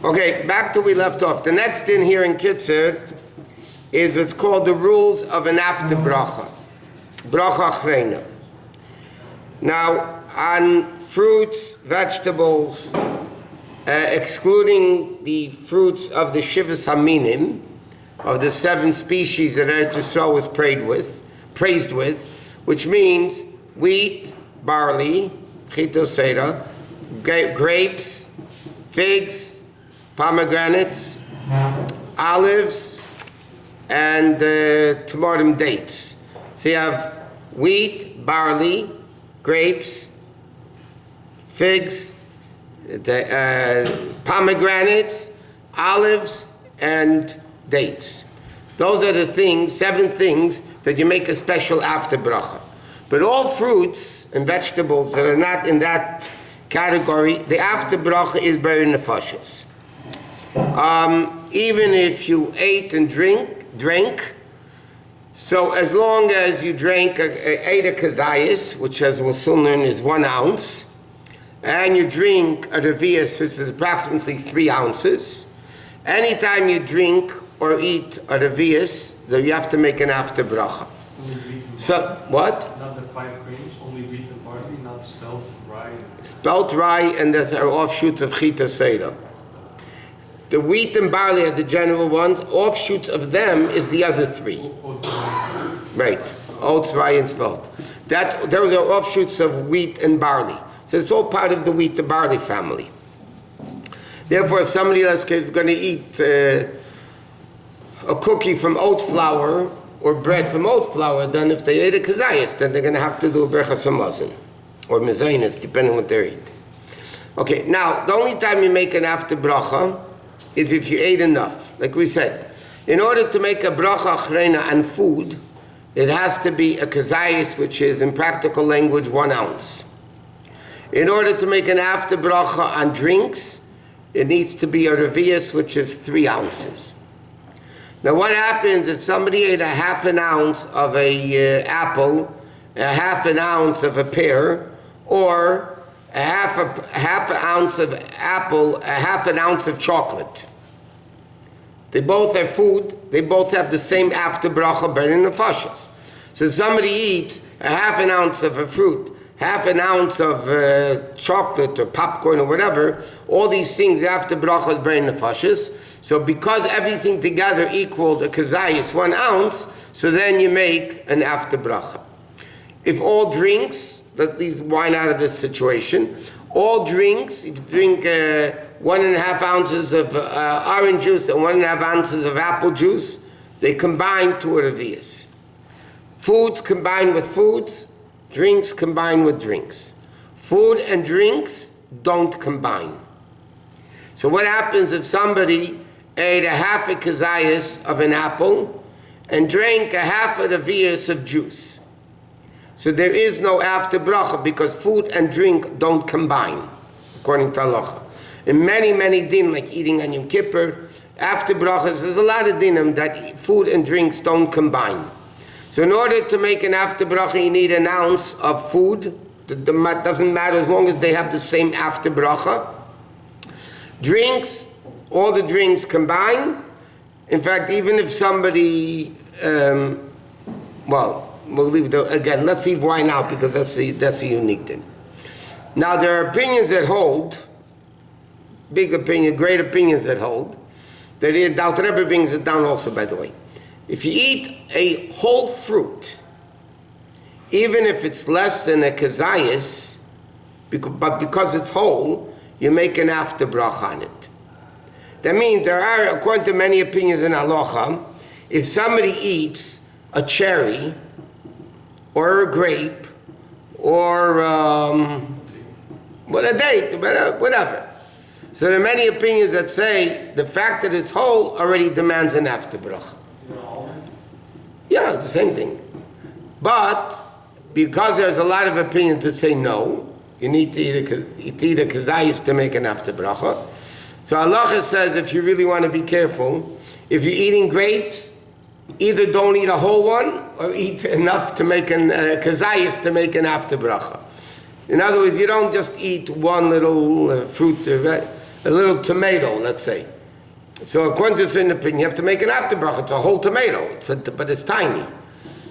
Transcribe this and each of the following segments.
Okay, back to where we left off. The next din here in Kitzur is what's called the rules of an after bracha. Bracha achreina. Now, on fruits, vegetables, excluding the fruits of the Shivas Haminim, of the 7 species that Eretz Yisrael was praised with, which means wheat, barley, chitosera, grapes, figs, pomegranates, olives, and tomato dates. So you have wheat, barley, grapes, figs, pomegranates, olives, and dates. Those are the things, 7 things that you make a special after bracha. But all fruits and vegetables that are not in that category, the after bracha is b'er nefashos. Even if you ate and drank, so as long as you ate a kazayis, which as we'll soon learn is 1 ounce, and you drink a revius, which is approximately 3 ounces, anytime you drink or eat a revius, then you have to make an after bracha. So, what? Not the 5 grains, only wheat and barley, not spelt rye. Spelt rye, and there's our offshoots of chita seder. The wheat and barley are the general ones. Offshoots of them is the other 3. Right, oats, rye, and spelt. Those are offshoots of wheat and barley. So it's all part of the wheat and barley family. Therefore, if somebody else is going to eat a cookie from oat flour or bread from oat flour, then if they ate a kazayas, then they're going to have to do a berachas hamazon or mezainis, depending on what they eat. Okay, now the only time you make an after bracha is if you ate enough. Like we said, in order to make a bracha achreina on food, it has to be a kazayas, which is in practical language 1 ounce. In order to make an after bracha on drinks, it needs to be a revius, which is 3 ounces. Now what happens if somebody ate a half an ounce of a apple, a half an ounce of a pear, or a half an ounce of apple, a half an ounce of chocolate? They both are food, they both have the same after bracha burning nefashos. So if somebody eats a half an ounce of a fruit, half an ounce of chocolate or popcorn or whatever, all these things after bracha is burning nefashos. So because everything together equaled a kazayis 1 ounce, so then you make an after bracha. If all drinks, let these wine out of this situation, all drinks, if you drink 1.5 ounces of orange juice and 1.5 ounces of apple juice, they combine to a revius. Foods combine with foods, drinks combine with drinks. Food and drinks don't combine. So what happens if somebody ate a half a kazayas of an apple and drank a half a revius of juice? So there is no after bracha because food and drink don't combine, according to halacha. In many, many din, like eating on Yom Kippur, after brachas, there's a lot of dinim that food and drinks don't combine. So in order to make an after bracha, you need 1 ounce of food. It doesn't matter as long as they have the same after bracha. Drinks, all the drinks combine. In fact, even if somebody, we'll leave again, let's leave wine out because that's a unique thing. Now there are opinions that hold, big opinion, great opinions that hold, that the Alter Rebbe brings it down also, by the way. If you eat a whole fruit, even if it's less than a kazayis, but because it's whole, you make an after bracha on it. That means there are, according to many opinions in halacha, if somebody eats a cherry or a grape or a date, whatever. So there are many opinions that say the fact that it's whole already demands an after bracha. Yeah, it's the same thing. But because there's a lot of opinions that say no, you need to eat a kazayis to make an after bracha. So halacha says if you really want to be careful, if you're eating grapes, either don't eat a whole one or eat enough to make an kazayis to make an after bracha. In other words, you don't just eat one little fruit. a little tomato, let's say. So according to a certain opinion, you have to make an after bracha. It's a whole tomato, but it's tiny.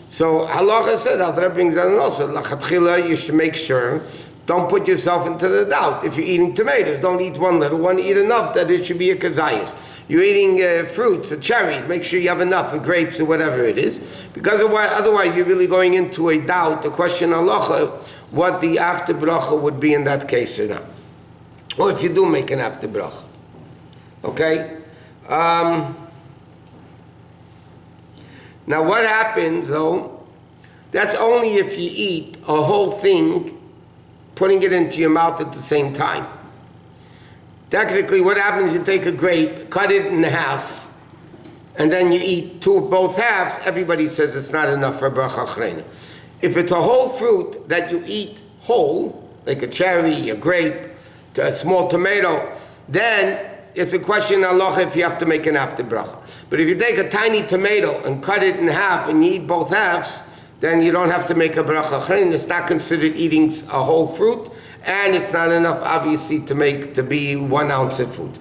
So halacha said, Al brings that also, lachatchila, you should make sure, don't put yourself into the doubt. If you're eating tomatoes, don't eat one little one, eat enough that it should be a kazayas. You're eating fruits or cherries, make sure you have enough, or grapes or whatever it is. Because otherwise you're really going into a doubt, the question halacha, what the after bracha would be in that case or not. Or if you do make an after bracha. Okay? Now what happens though, that's only if you eat a whole thing, putting it into your mouth at the same time. Technically what happens, you take a grape, cut it in half, and then you eat both halves, everybody says it's not enough for bracha achrena. If it's a whole fruit that you eat whole, like a cherry, a grape, a small tomato, then it's a question halacha if you have to make an after bracha. But if you take a tiny tomato and cut it in half and you eat both halves, then you don't have to make a bracha achrena. It's not considered eating a whole fruit, and it's not enough obviously to be 1 ounce of food.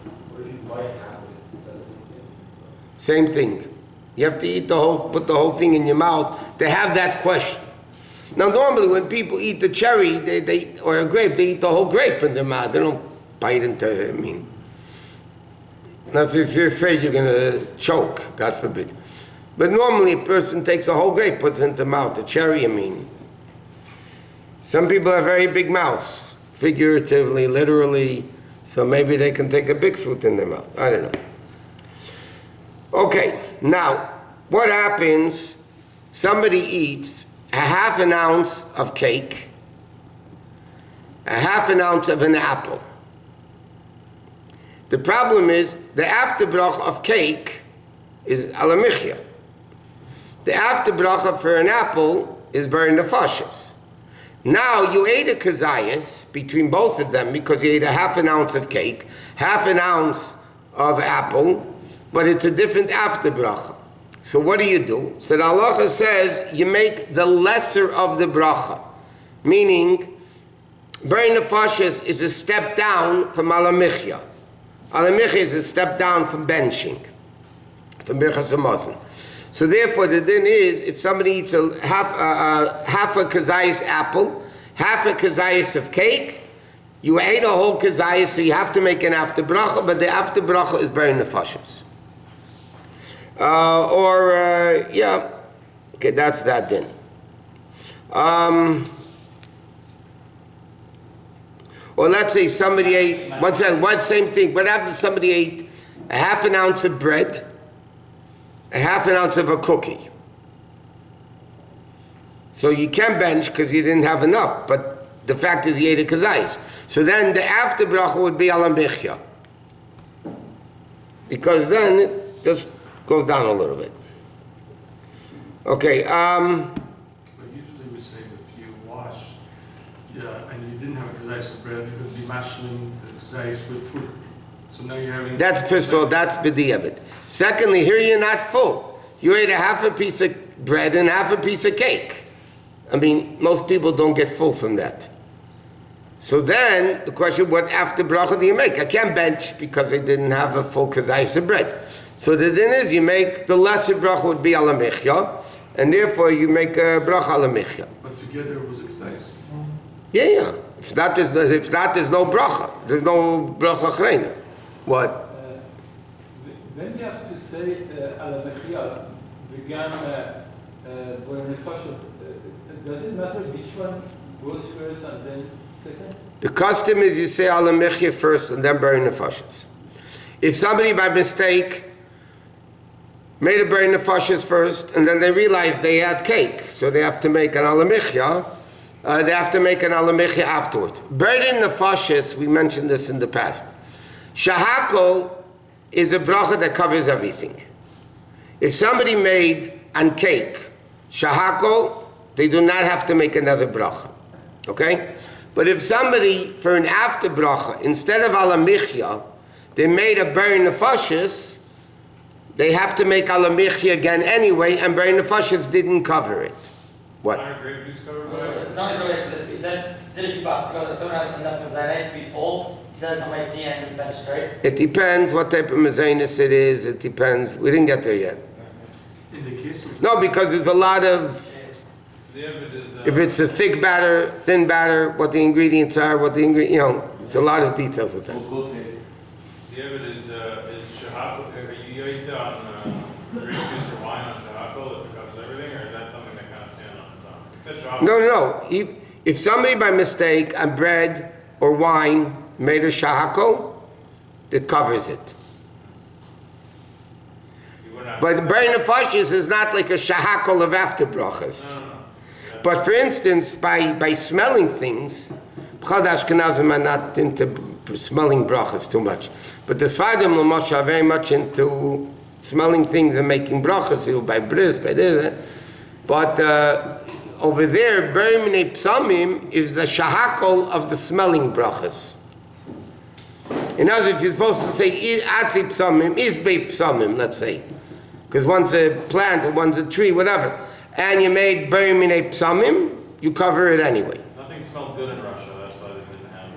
Same thing. You have to eat put the whole thing in your mouth to have that question. Now normally when people eat the cherry, or a grape, they eat the whole grape in their mouth. They don't bite into, that's if you're afraid you're going to choke, God forbid. But normally a person takes a whole grape, puts it into the mouth. A cherry, Some people have very big mouths, figuratively, literally, so maybe they can take a big fruit in their mouth. I don't know. Okay, now, what happens, somebody eats a half an ounce of cake, a half an ounce of an apple. The problem is, the after bracha of cake is alamichya. The after bracha for an apple is burn nefashis. Now you ate a kazayas between both of them because you ate a half an ounce of cake, half an ounce of apple, but it's a different after bracha. So what do? So the halacha says you make the lesser of the bracha, meaning burn nefashis is a step down from alamichya. Alamichya is a step down from benching, from birchas hamazon. So therefore, the din is, if somebody eats half a kazayas apple, half a kazayas of cake, you ate a whole kazayas, so you have to make an after bracha, but the after bracha is burn nefashis. Okay, that's that din. Or let's say somebody ate, same thing, what happens if somebody ate a half an ounce of bread, a half an ounce of a cookie? So you can bench because you didn't have enough, but the fact is you ate a kazayis. So then the after bracha would be alamichya, because then it just goes down a little bit. Okay. But usually we say if you wash, and you didn't have a kazayis of bread, you could be mashing the kazayis with fruit. So now you're having... That's first of all, that's b'diavad. Secondly, here you're not full. You ate a half a piece of bread and half a piece of cake. Most people don't get full from that. So then, the question, what after bracha do you make? I can't bench because I didn't have a full kazayis of bread. So the din is, you make, the lesser bracha would be alamichya, and therefore you make a bracha alamichya. But together it was kazayis. Yeah. If not, there's no bracha. There's no bracha achrena. What? When you have to say alamichya, began nefashot, does it matter which one goes first and then second? The custom is you say alamichya first and then burn nefashos. If somebody by mistake made a burn nefashos first and then they realized they had cake, so they have to make an alamichya. They have to make an alamichya afterwards. Burning nefashos, we mentioned this in the past. Shahakol is a bracha that covers everything. If somebody made on cake shahakol, they do not have to make another bracha. Okay? But if somebody, for an after bracha, instead of alamichya, they made a burn nefashos, they have to make alamichya again anyway, and burn nefashos didn't cover it. What? It's not related to this. You said So if you pass, if someone has enough mezainis to be full, he says I might see and benches, right? It depends what type of mezainis it is. It depends. We didn't get there yet. In the case of No, because there's a lot of... If it's a thick batter, thin batter, what the ingredients are, it's a lot of details with that. The evidence is shahakol. You eat on grape juice or wine on shahakol if it covers everything, or is that something that kind of stands on its own? It said shahakol. No. If somebody by mistake on bread or wine made a shahakol, it covers it. But the brain of fashis is not like a shahakol of after brachas. No. But for instance, by smelling things, B'chad Ashkenazim are not into smelling brachas too much. But the Sfardim L'moshe are very much into smelling things and making brachas, by bris, by this. But over there, Berimnei Psamim is the shahakol of the smelling brachas. In other words, if you're supposed to say Atzi Psamim, Isbei Psamim, let's say, because one's a plant or one's a tree, whatever, and you made Berimnei Psamim, you cover it anyway. Nothing smelled good in Russia, that's why they didn't have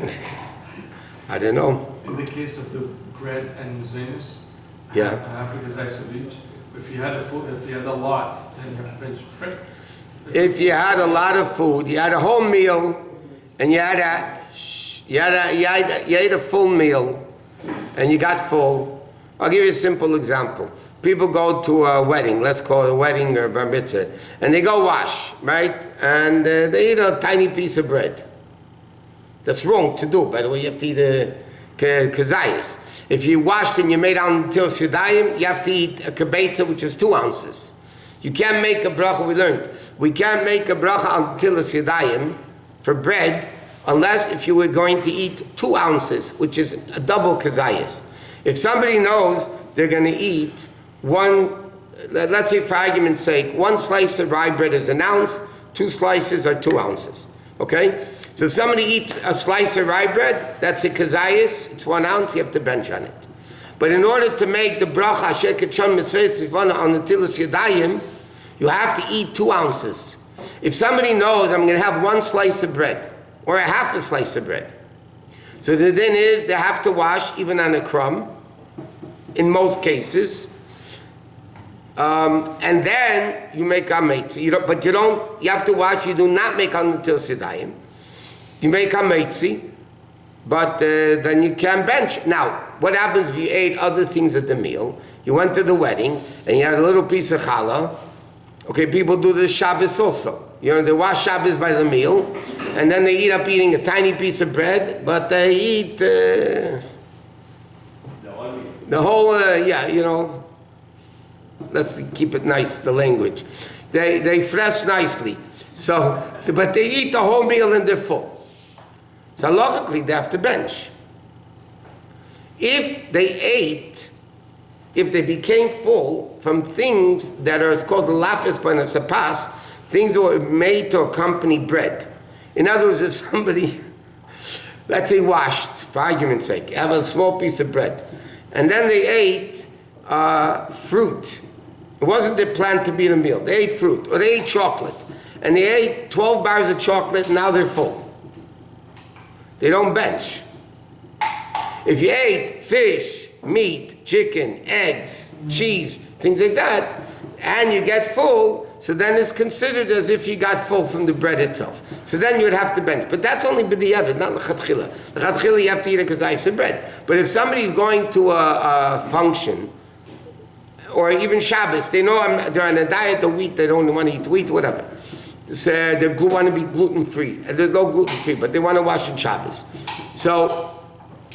it. I don't know. in the case of the bread and mezainis, Yeah. Africa's ice of each. If you had a lot, then you have to bench bread. If you had a lot of food, you had a whole meal, and you ate a full meal, and you got full. I'll give you a simple example. People go to a wedding, let's call it a wedding or a bar mitzvah, and they go wash, right? And they eat a tiny piece of bread. That's wrong to do, by the way. You have to eat a kazayas. If you washed and you made on till yadayim, you have to eat a kibetza, which is 2 ounces. You can't make a bracha, we learned. We can't make a bracha on till yadayim for bread unless if you were going to eat 2 ounces, which is a double kazayas. If somebody knows they're going to eat one, let's say for argument's sake, 1 slice of rye bread is an ounce, 2 slices are 2 ounces. Okay? So if somebody eats a slice of rye bread, that's a kazayas, it's 1 ounce, you have to bench on it. But in order to make the bracha sheketshon mitzvah on the tilas yadayim, you have to eat 2 ounces. If somebody knows I'm going to have 1 slice of bread, or a half a slice of bread, so the din is they have to wash even on a crumb, in most cases, and then you make ametzi. You have to wash, you do not make on the tilas yadayim. You make ametzi, but then you can bench. Now, what happens if you ate other things at the meal? You went to the wedding, and you had a little piece of challah. Okay, people do this Shabbos also. They wash Shabbos by the meal, and then they end up eating a tiny piece of bread, but they eat the whole, let's keep it nice, the language. They fresh nicely. But they eat the whole meal and they're full. So halachically, they have to bench. If they became full from things that are, it's called the lafis pan of sapas, things that were made to accompany bread. In other words, if somebody, let's say washed, for argument's sake, have a small piece of bread, and then they ate fruit. It wasn't their plan to be in a meal. They ate fruit, or they ate chocolate, and they ate 12 bars of chocolate, and now they're full. They don't bench. If you ate fish, meat, chicken, eggs, cheese, things like that, and you get full, so then it's considered as if you got full from the bread itself. So then you would have to bench. But that's only b'diavad, not l'chatchila. L'chatchila you have to eat a kazayis of bread. But if somebody's going to a function, or even Shabbos, they know they're on a diet of wheat, they don't want to eat wheat, whatever. So they want to be gluten-free. There's no gluten-free, but they want to wash on Shabbos. So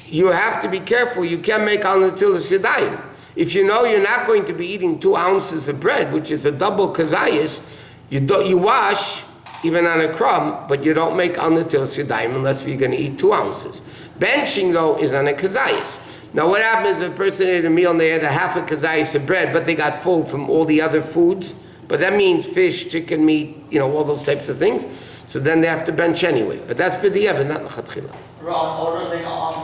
you have to be careful. You can't make al natilas yadayim. If you know you're not going to be eating 2 ounces of bread, which is a double kazayas, you wash even on a crumb, but you don't make al natilas yadayim unless you're going to eat 2 ounces. Benching though is on a kazayas. Now what happens if a person ate a meal and they had a half a kazayas of bread, but they got full from all the other foods? But that means fish, chicken, meat, all those types of things. So then they have to bench anyway. But that's b'diavad, not l'chatchila. Or we're saying on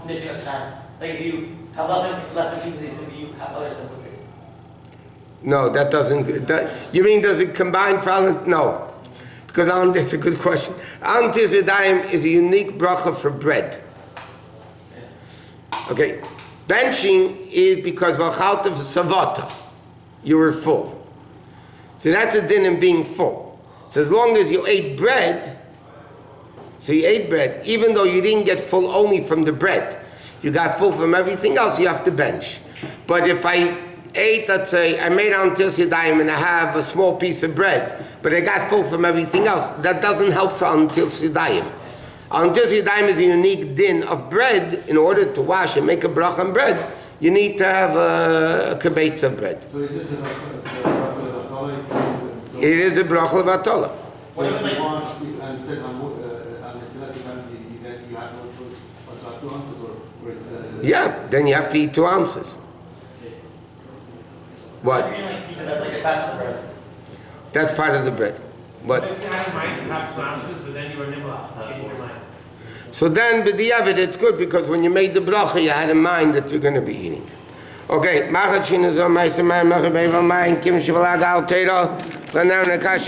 nitilas time. Like if you have less than 2 days, if you have other stuff with it. No, that doesn't. You mean does it combine for all? No. Because that's a good question. Al Netilas Yadayim is a unique bracha for bread. Okay, benching is because V'achalta v'savata, you were full. So that's a din in being full. So as long as you ate bread, even though you didn't get full only from the bread, you got full from everything else, you have to bench. But if I ate, let's say, I made Al Netilas Yadayim and I have a small piece of bread, but I got full from everything else, that doesn't help for Al Netilas Yadayim. Al Netilas Yadayim is a unique din of bread. In order to wash and make a bracha on bread, you need to have a kibbutz of bread. So is it the It is a bracha levatala. What if it's like, and said on Netilas Yadayim you have no choice but to have 2 ounces or it's Yeah, then you have to eat 2 ounces. what What? if you're eating like pizza that's like attached to the bread? That's part of the bread. But If you had in mind to have 2 ounces, but then you were nimla, change your mind. so then, b'diavad, it's good because when you made the bracha, you had in mind that you're going to be eating. Okay, machat shinazon ma'aser ma'aser ma'aser ma'aser ma'aser ma'aser ma'aser ma'aser ma'aser ma'aser ma'aser ma'aser ma'aser ma'aser ma'aser